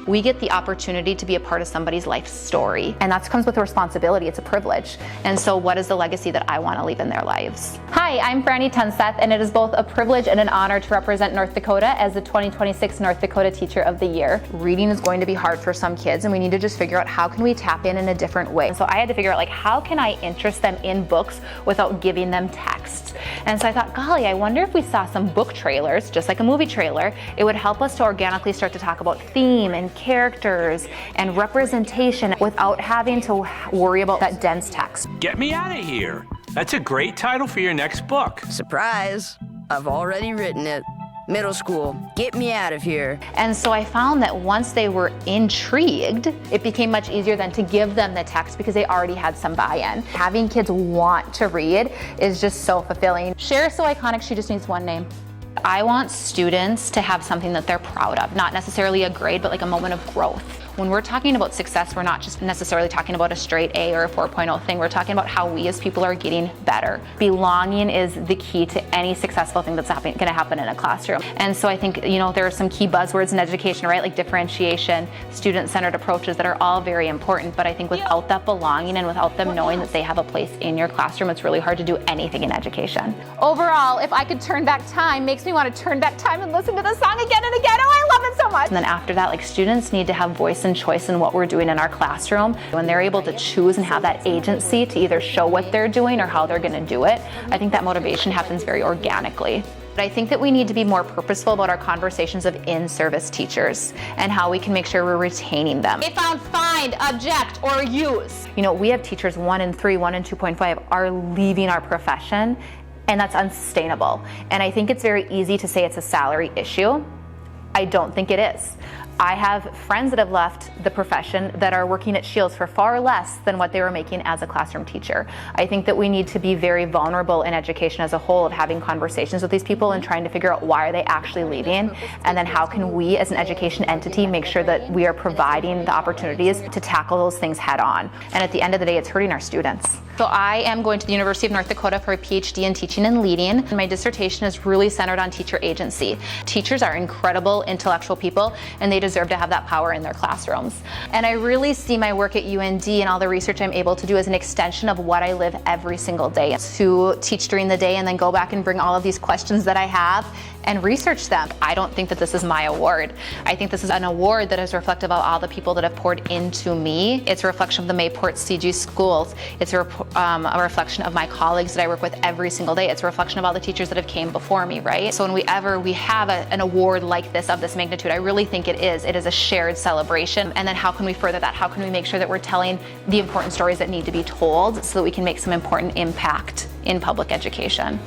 We get the opportunity to be a part of somebody's life story, and that comes with a responsibility. It's a privilege. And so what is the legacy that I want to leave in their lives? Hi, I'm Frannie Tunseth, and it is both a privilege and an honor to represent North Dakota as the 2026 North Dakota Teacher of the Year. Reading is going to be hard for some kids, and we need to just figure out how can we tap in a different way. So I had to figure out, like, how can I interest them in books without giving them text? And so I thought, golly, I wonder if we saw some book trailers, just like a movie trailer, it would help us to organically start to talk about theme and characters and representation without having to worry about that dense text. Get me out of here. That's a great title for your next book. Surprise, I've already written it. Middle school, get me out of here. And so I found that once they were intrigued, it became much easier then to give them the text because they already had some buy-in. Having kids want to read is just so fulfilling. Cher's so iconic, she just needs one name. I want students to have something that they're proud of, not necessarily a grade, but like a moment of growth. When we're talking about success, we're not just necessarily talking about a straight A or a 4.0 thing. We're talking about how we as people are getting better. Belonging is the key to any successful thing that's going to happen in a classroom. And so I think, there are some key buzzwords in education, right? Like differentiation, student-centered approaches that are all very important. But I think without that belonging and without them knowing that they have a place in your classroom, it's really hard to do anything in education. Overall, if I could turn back time, makes me want to turn back time and listen to the song again and again. Oh, I love it so much. And then after that, like, students need to have voice and choice in what we're doing in our classroom. When they're able to choose and have that agency to either show what they're doing or how they're going to do it, I think that motivation happens very organically. But I think that we need to be more purposeful about our conversations of in-service teachers and how we can make sure we're retaining them. They found find, object, or use. We have teachers 1 and 3, 1 and 2.5 are leaving our profession, and that's unsustainable. And I think it's very easy to say it's a salary issue. I don't think it is. I have friends that have left the profession that are working at Shields for far less than what they were making as a classroom teacher. I think that we need to be very vulnerable in education as a whole of having conversations with these people and trying to figure out why are they actually leaving, and then how can we as an education entity make sure that we are providing the opportunities to tackle those things head on. And at the end of the day, it's hurting our students. So I am going to the University of North Dakota for a PhD in teaching and leading. My dissertation is really centered on teacher agency. Teachers are incredible intellectual people, and they deserve to have that power in their classrooms. And I really see my work at UND and all the research I'm able to do as an extension of what I live every single day. To teach during the day and then go back and bring all of these questions that I have and research them. I don't think that this is my award. I think this is an award that is reflective of all the people that have poured into me. It's a reflection of the Mayport CG schools. It's a reflection of my colleagues that I work with every single day. It's a reflection of all the teachers that have came before me, right? So when we have an award like this of this magnitude, I really think it is a shared celebration. And then how can we further that? How can we make sure that we're telling the important stories that need to be told so that we can make some important impact in public education?